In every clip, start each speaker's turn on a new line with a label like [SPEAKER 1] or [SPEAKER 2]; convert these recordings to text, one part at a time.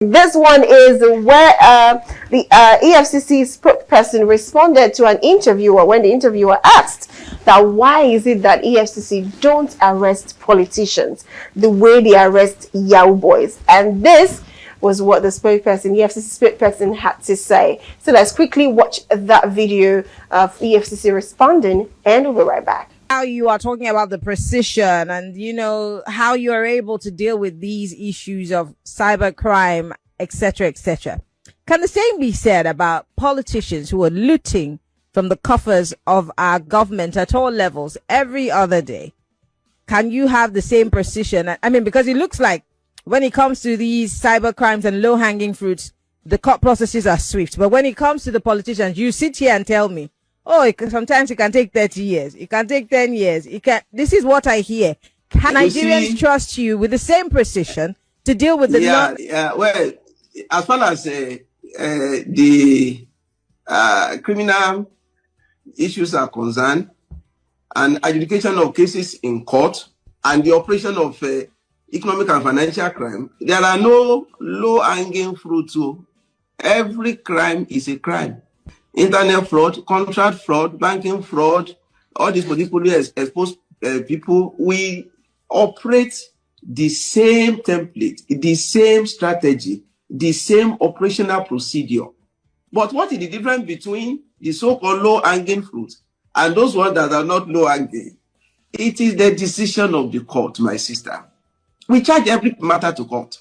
[SPEAKER 1] This one is where the EFCC spokesperson responded to an interviewer when the interviewer asked that why is it that EFCC don't arrest politicians the way they arrest Yahoo boys. And this was what the spokesperson, EFCC spokesperson, had to say. So let's quickly watch that video of EFCC responding, and we'll be right back.
[SPEAKER 2] How you are talking about the precision and, you know, how you are able to deal with these issues of cybercrime, etc., etc. Can the same be said about politicians who are looting from the coffers of our government at all levels every other day? Can you have the same precision? I mean, because it looks like when it comes to these cyber crimes and low-hanging fruits, the court processes are swift. But when it comes to the politicians, you sit here and tell me, oh, sometimes it can take 30 years. It can take 10 years. This is what I hear. Can Nigerians trust you with the same precision to deal with the...
[SPEAKER 3] Well, as far as the criminal issues are concerned, and adjudication of cases in court, and the operation of economic and financial crime, there are no low-hanging fruits. Every crime is a crime. Internet fraud, contract fraud, banking fraud, all these politically exposed people, we operate the same template, the same strategy, the same operational procedure. But what is the difference between the so-called low-hanging fruits and those ones that are not low-hanging? It is the decision of the court, my sister. We charge every matter to court.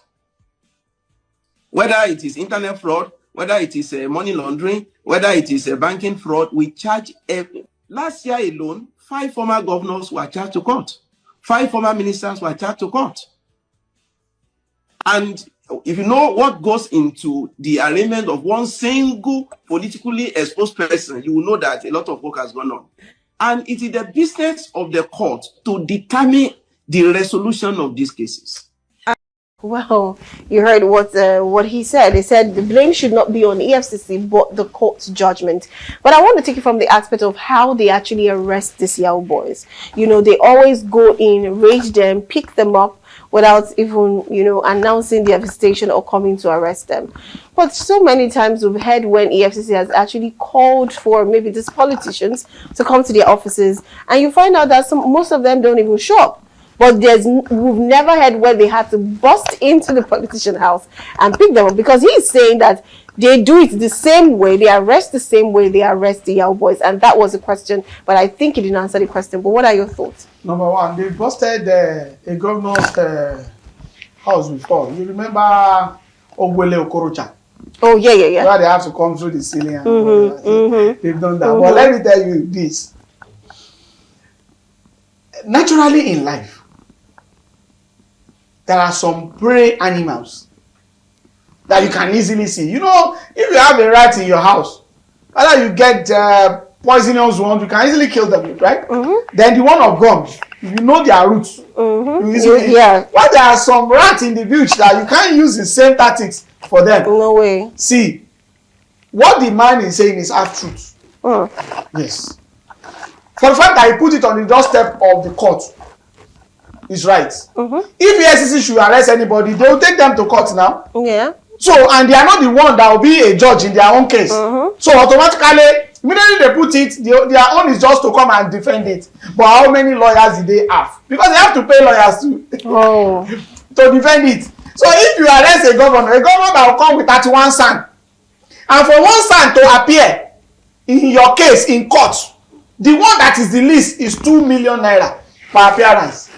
[SPEAKER 3] Whether it is internet fraud, whether it is money laundering, whether it is banking fraud, we charge every. Last year alone, 5 former governors were charged to court. 5 former ministers were charged to court. And if you know what goes into the arraignment of one single politically exposed person, you will know that a lot of work has gone on. And it is the business of the court to determine the resolution of these cases.
[SPEAKER 1] Well, you heard what he said. He said the blame should not be on EFCC, but the court's judgment. But I want to take it from the aspect of how they actually arrest these Yahoo boys. You know, they always go in, raid them, pick them up without even, you know, announcing their visitation or coming to arrest them. But so many times we've heard when EFCC has actually called for maybe these politicians to come to their offices, and you find out that most of them don't even show up. But we've never heard where they had to bust into the politician house and pick them up, because he's saying that they do it the same way, they arrest the same way they arrest the Yahoo boys. And that was a question, but I think he didn't answer the question. But what are your thoughts?
[SPEAKER 4] Number one, they busted a governor's house before. You remember Ogwele Okorocha?
[SPEAKER 1] Oh, yeah.
[SPEAKER 4] Where they have to come through the ceiling. And they've done that. But let me tell you this. Naturally in life, there are some prey animals that you can easily see. You know, if you have a rat in your house, whether you get poisonous ones, you can easily kill them, right? Then the one of gums, you know their roots. But there are some rats in the bush that you can't use the same tactics for them.
[SPEAKER 1] No way.
[SPEAKER 4] See, what the man is saying is half truth. Yes. For the fact that he put it on the doorstep of the court is right. If EFCC should arrest anybody, they will take them to court now.
[SPEAKER 1] Yeah.
[SPEAKER 4] So, and they are not the one that will be a judge in their own case. So automatically, immediately they put it, their own is just to come and defend it. But how many lawyers do they have? Because they have to pay lawyers to defend it. So if you arrest a governor that will come with 31 SAN, and for 1 SAN to appear in your case in court, the one that is the least is 2 million naira per appearance.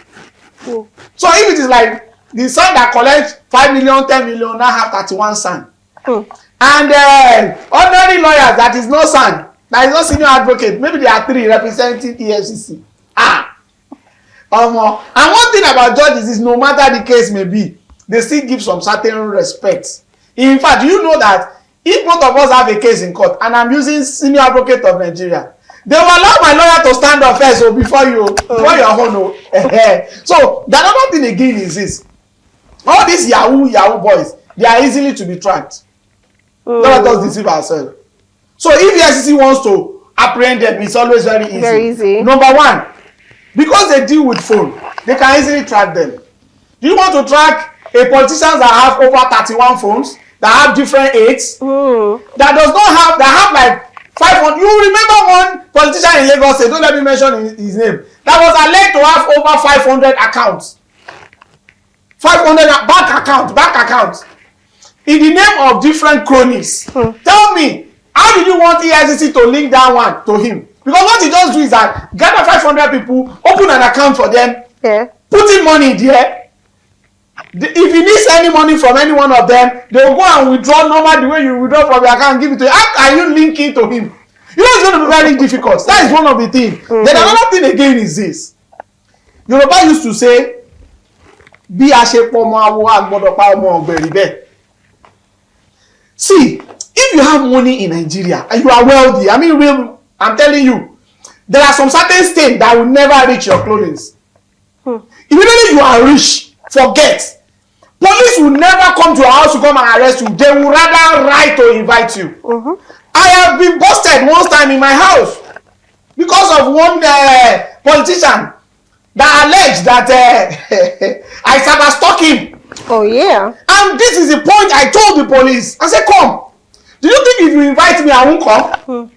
[SPEAKER 4] So if it is like the SAN that collects 5 million, 10 million, now have 31 SAN. And ordinary lawyers that is no SAN, that is no senior advocate, maybe there are 3 representing EFCC. And one thing about judges is no matter the case may be, they still give some certain respect. In fact, you know that if both of us have a case in court and I'm using senior advocate of Nigeria, they will allow my lawyer to stand up first before your own. So the other thing again is this: all these Yahoo boys, they are easily to be tracked. Don't let us deceive ourselves. So if EFCC wants to apprehend them, it's always very easy.
[SPEAKER 1] Very easy.
[SPEAKER 4] Number one, because they deal with phone, they can easily track them. Do you want to track a politicians that have over 31 phones, that have different aids, that does not have, that have like 500. You remember one politician in Lagos State, don't let me mention his name, that was alleged to have over 500 accounts. 500 bank accounts. In the name of different cronies. Tell me, how did you want EFCC to link that one to him? Because what he just do is that gather 500 people, open an account for them, put in money there. If he needs any money from any one of them, they will go and withdraw normal the way you withdraw from your account and give it to you. How can you link it to him? You know it's going to be very difficult. That is one of the things. Then another thing again is this. Yoruba used to say, bí a ṣe pọ̀ mọ́ awo àgbọ̀dọ̀ pa ọmọ ọ̀gbẹ̀rì bẹ́ẹ̀. See, if you have money in Nigeria and you are wealthy, I mean, real, I'm telling you, there are some certain states that will never reach your clothing. Immediately you are rich, forget. Police will never come to your house to come and arrest you. They will rather write to invite you. I have been busted one time in my house because of one politician that alleged that I cyberstalked him.
[SPEAKER 1] Oh yeah.
[SPEAKER 4] And this is the point I told the police. I said, come. Do you think if you invite me, I won't come?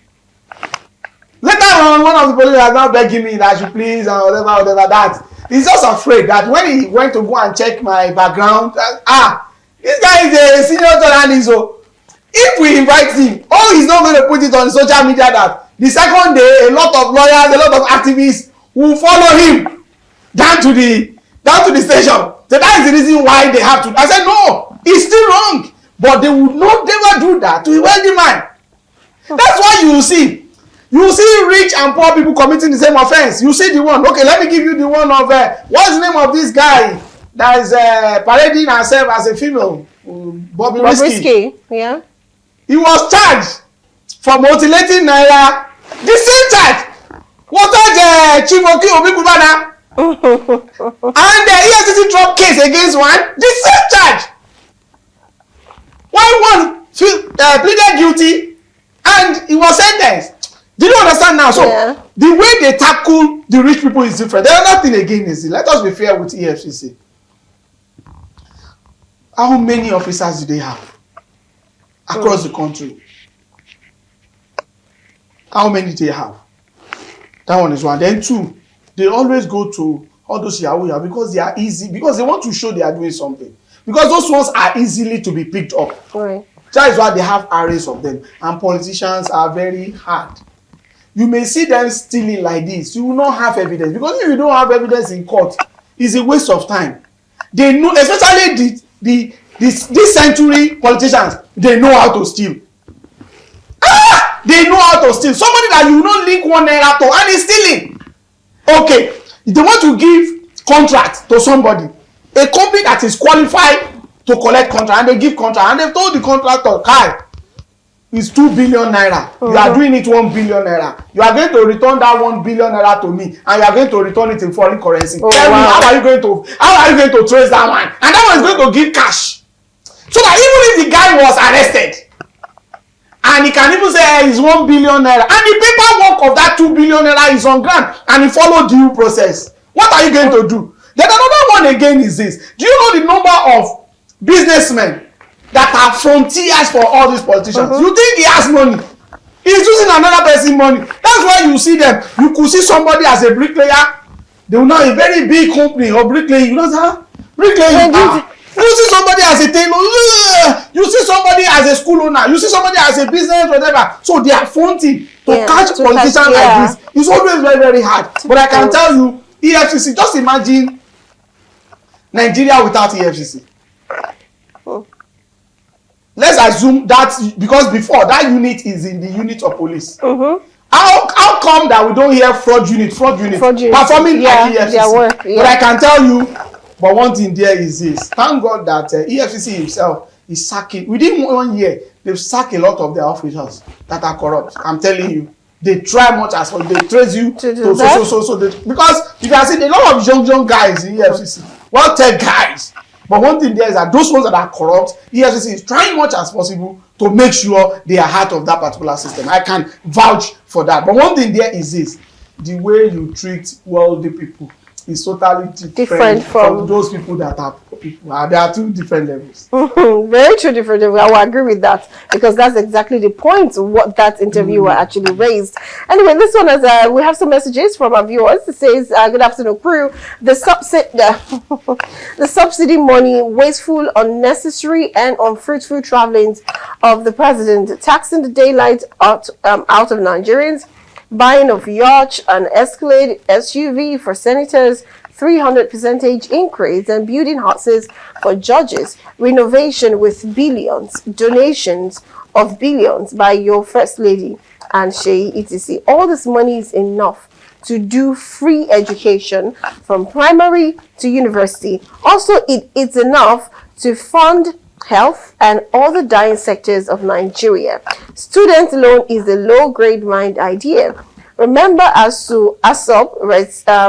[SPEAKER 4] Later on, one of the police was now begging me that I should please and whatever that. He's just afraid that when he went to go and check my background, this guy is a senior journalist. So if we invite him, he's not going to put it on social media that the second day, a lot of lawyers, a lot of activists will follow him down to the station. So that is the reason why they have to. I said, no, it's still wrong. But they would not never do that to a wealthy man. That's why you see rich and poor people committing the same offense. You see the one. Okay, let me give you the one of what's the name of this guy that is parading herself as a female? Bobby Risky.
[SPEAKER 1] Yeah. He
[SPEAKER 4] was charged for mutilating Naira. The same charge. What charge Chief Oki Obi Kubana? And the EFCC dropped case against one. The same charge. One pleaded guilty and he was sentenced. Do you understand now? So the way they tackle the rich people is different. The other thing again is, let us be fair with EFCC. How many officers do they have across the country? How many do they have? That one is one. Then two, they always go to all those Yahoo because they are easy, because they want to show they are doing something. Because those ones are easily to be picked up.
[SPEAKER 1] Right.
[SPEAKER 4] That is why they have arrays of them. And politicians are very hard. You may see them stealing like this. You will not have evidence. Because if you don't have evidence in court, it's a waste of time. They know, especially this century politicians, they know how to steal. They know how to steal. Somebody that you don't link one naira to and is stealing. Okay, they want to give contract to somebody. A company that is qualified to collect contract, and they give contract, and they've told the contractor, Kai, it's 2 billion naira. You are doing it 1 billion naira. You are going to return that 1 billion naira to me, and you are going to return it in foreign currency. Tell me, how are you going to trace that one? And that one is going to give cash. So that even if the guy was arrested, and he can even say it's 1 billion naira, and the paperwork of that 2 billion naira is on ground, and he followed due process, what are you going to do? Then another one again is this. Do you know the number of businessmen that are frontiers for all these politicians? You think he has money? He's using another person's money. That's why you see them. You could see somebody as a bricklayer. They will know a very big company or bricklaying. You know that? Bricklaying. You see somebody as a tailor. You see somebody as a school owner. You see somebody as a business, whatever. So they are fronting to catch politicians like this. It's always very, very hard. But I can tell you, EFCC, just imagine Nigeria without EFCC. Let's assume that, because before that unit is in the unit of police. How come that we don't hear fraud unit performing like EFCC? Work, But I can tell you, but one thing there is this. Thank God that EFCC himself is sacking. Within 1 year, they've sacked a lot of their officials that are corrupt. I'm telling you. They try much as well. They trace you to because you can see a lot of young guys in EFCC. Well-tech guys. But one thing there is that those ones that are corrupt, EFCC is trying much as possible to make sure they are part of that particular system. I can vouch for that. But one thing there is this. The way you treat wealthy people. is totally different from those people that are poor people. There are two different levels.
[SPEAKER 1] Very true, different level. I will agree with that because that's exactly the point of what that interviewer actually raised. Anyway, this one is we have some messages from our viewers. It says, "Good afternoon, crew. The subsidy money, wasteful, unnecessary, and unfruitful travelings of the president, taxing the daylight out of Nigerians." Buying of yacht and Escalade SUV for senators, 300% increase, and building houses for judges, renovation with billions, donations of billions by your first lady and Sheyi etc. All this money is enough to do free education from primary to university. Also, it is enough to fund health and all the dying sectors of Nigeria. Student loan is a low-grade mind idea. Remember, ASOP,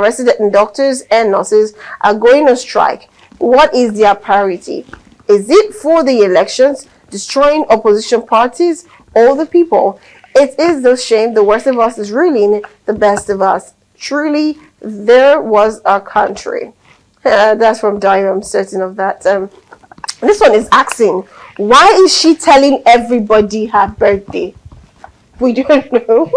[SPEAKER 1] resident doctors and nurses are going on strike. What is their priority? Is it for the elections, destroying opposition parties, or the people? It is the shame the worst of us is ruling the best of us. Truly, there was our country. That's from Dio, I'm certain of that. This one is asking, why is she telling everybody her birthday? We don't know.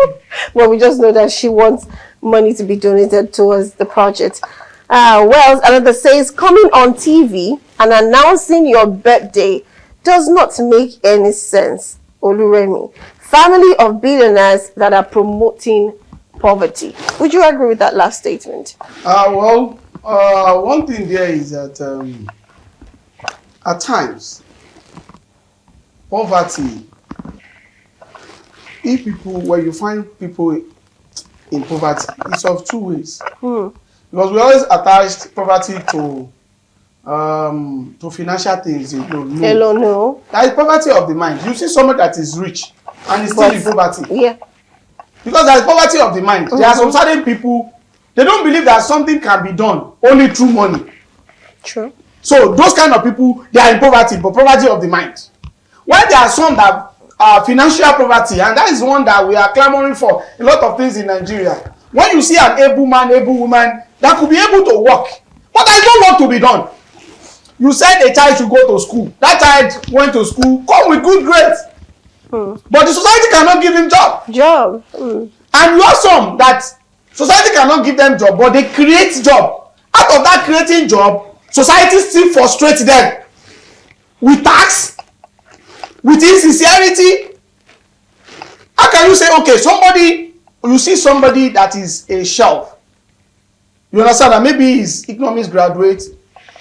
[SPEAKER 1] Well, we just know that she wants money to be donated towards the project. Well, another says, coming on TV and announcing your birthday does not make any sense. Oluremi, family of billionaires that are promoting poverty. Would you agree with that last statement?
[SPEAKER 4] Well, one thing there is that at times, poverty, if people, when you find people in poverty, it's of two ways. Because we always attach poverty to financial things. No. That is poverty of the mind. You see someone that is rich and is still in poverty.
[SPEAKER 1] Yeah.
[SPEAKER 4] Because there is poverty of the mind. There are some certain people, they don't believe that something can be done only through money.
[SPEAKER 1] True.
[SPEAKER 4] So those kind of people, they are in poverty, but poverty of the mind. While there are some that are financial poverty, and that is one that we are clamoring for a lot of things in Nigeria. When you see an able man, able woman that could be able to work, but there is no work to be done. You said a child should go to school. That child went to school, come with good grades. But the society cannot give him job. And you have some that society cannot give them job, but they create job. Out of that creating job, society still frustrates them with tax, with insincerity. How can you say, okay, you see somebody that is a shelf. You understand that maybe he's economics graduate,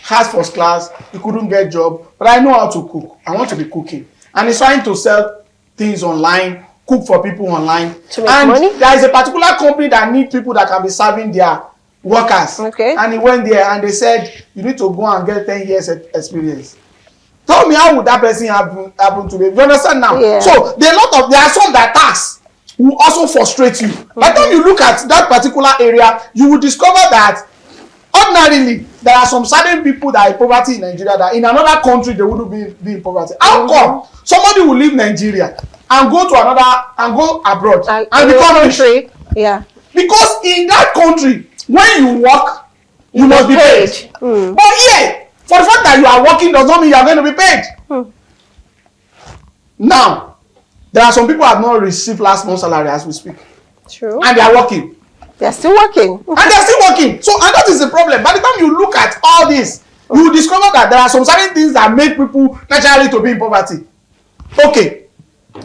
[SPEAKER 4] has first class, he couldn't get job, but I know how to cook. I want to be cooking. And he's trying to sell things online, cook for people online.
[SPEAKER 1] To make money?
[SPEAKER 4] There is a particular company that needs people that can be serving their workers.
[SPEAKER 1] Okay.
[SPEAKER 4] And he went there and they said, you need to go and get 10 years experience. Tell me, how would that person happen to me? You understand now?
[SPEAKER 1] Yeah.
[SPEAKER 4] So there are some that tax will also frustrate you. By the time you look at that particular area, you will discover that ordinarily there are some certain people that are in poverty in Nigeria that in another country they wouldn't be in poverty. How come somebody will leave Nigeria and go abroad and become rich?
[SPEAKER 1] Yeah.
[SPEAKER 4] Because in that country, when you work, you must be paid. But here, for the fact that you are working does not mean you are going to be paid. Now, there are some people who have not received last month's salary as we speak.
[SPEAKER 1] True.
[SPEAKER 4] And they are working.
[SPEAKER 1] They are still working.
[SPEAKER 4] And they are still working. So, and that is the problem. By the time you look at all this, you will discover that there are some certain things that make people naturally to be in poverty. Okay,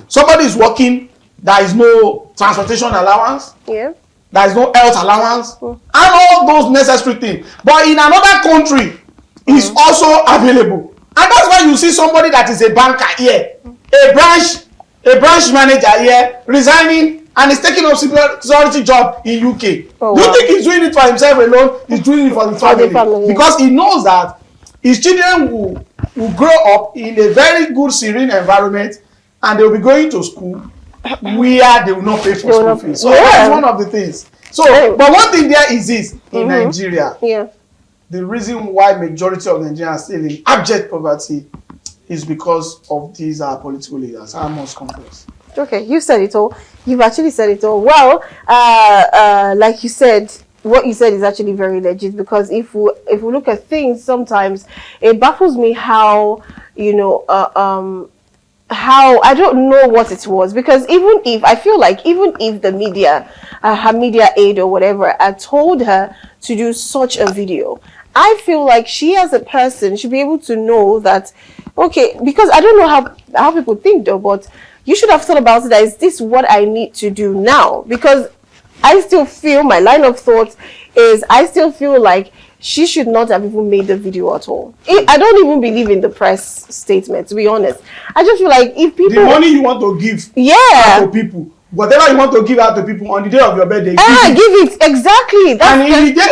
[SPEAKER 4] somebody is working, there is no transportation allowance.
[SPEAKER 1] Yeah.
[SPEAKER 4] There is no health allowance. And all those necessary things. But in another country, is also available. And that's why you see somebody that is a banker here, a branch manager here, resigning and is taking up security job in UK. Do you think he's doing it for himself alone? He's doing it for the family. Because he knows that his children will grow up in a very good, serene environment and they will be going to school where they will not pay for school fees. So that's one of the things. So, but one thing there is this, in Nigeria.
[SPEAKER 1] Yeah.
[SPEAKER 4] The reason why majority of Nigerians are still in abject poverty is because of these political leaders. I must confess.
[SPEAKER 1] Okay, you said it all. You've actually said it all. Well, like you said, what you said is actually very legit, because if we look at things, sometimes it baffles me how, how, I don't know what it was, because even if the media, her media aide or whatever, had told her to do such a video, I feel like she as a person should be able to know that, okay, because I don't know how people think though, but you should have thought about it, that is this what I need to do now? Because I still feel, my line of thought is, I still feel like she should not have even made the video at all. I don't even believe in the press statement, to be honest. I just feel like if people...
[SPEAKER 4] The money you want to give out to people, whatever you want to give out to people on the day of your birthday,
[SPEAKER 1] give it. Exactly.
[SPEAKER 4] And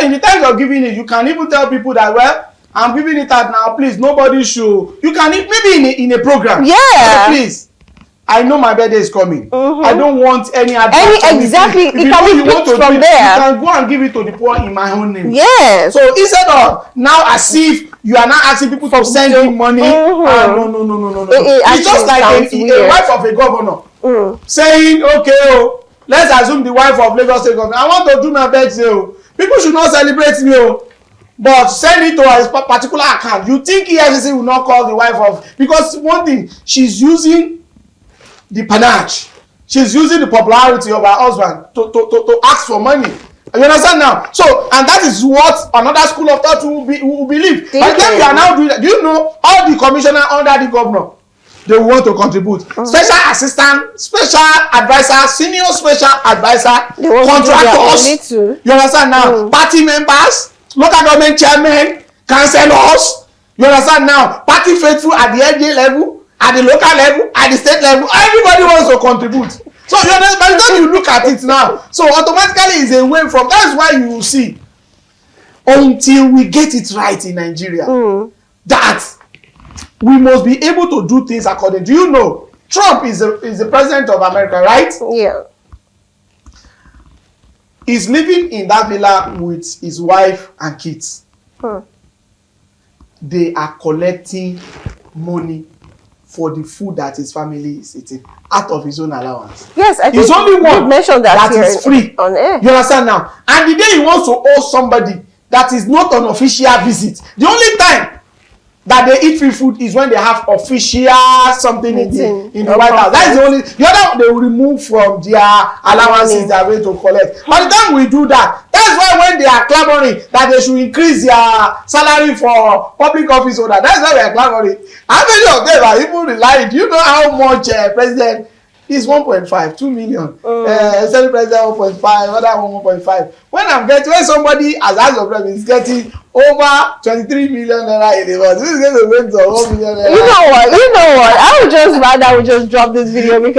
[SPEAKER 4] in the time you're giving it, you can even tell people that, well, I'm giving it out now, please, nobody should... You can, maybe in a program.
[SPEAKER 1] Yeah.
[SPEAKER 4] Please, I know my birthday is coming. I don't want any
[SPEAKER 1] advice. Exactly. It can be picked from there.
[SPEAKER 4] You can go and give it to the poor in my own name.
[SPEAKER 1] Yes.
[SPEAKER 4] So instead of now as if you are not asking people to send you money, no. It's just like a wife of a governor saying, okay, let's assume the wife of Lagos State governor, I want to do my birthday. People should not celebrate me. But send it to a particular account. You think EFCC will not call the wife of... Because one thing, she's using the panache, she's using the popularity of her husband to ask for money. You understand now? So, and that is what another school of thought will believe. By the time you are now doing that, do you know all the commissioner under the governor, they want to contribute? Special assistant, special advisor, senior special advisor, contractors. You understand now? Party members, local government chairmen, councillors. You understand now? Party faithful at the LJ level, at the local level, at the state level, everybody wants to contribute. So you know, by the time you look at it now, so automatically it's a way from... That's why you will see, until we get it right in Nigeria, that we must be able to do things according. Do you know Trump is the president of America, right?
[SPEAKER 1] Yeah.
[SPEAKER 4] He's living in that villa with his wife and kids. They are collecting money for the food that his family is eating out of his own allowance.
[SPEAKER 1] Yes, I think
[SPEAKER 4] he's only one
[SPEAKER 1] mentioned that
[SPEAKER 4] is free
[SPEAKER 1] on air.
[SPEAKER 4] You understand now? And the day he wants to owe somebody that is not an official visit, the only time that they eat free food is when they have official something in the White House. That is the only... The other they will remove from their allowances they are going to collect. By the time we do that, that's why when they are clamoring that they should increase their salary for public office holder, that's why they are clamoring. How many of them are even relying? Do you know how much president is? 1.5, 2 million. Senate president 1.5, other 1.5. When somebody as of them is getting over 23 million naira in a month, this is going to wait to 1 million naira.
[SPEAKER 1] You know what? I would just drop this video because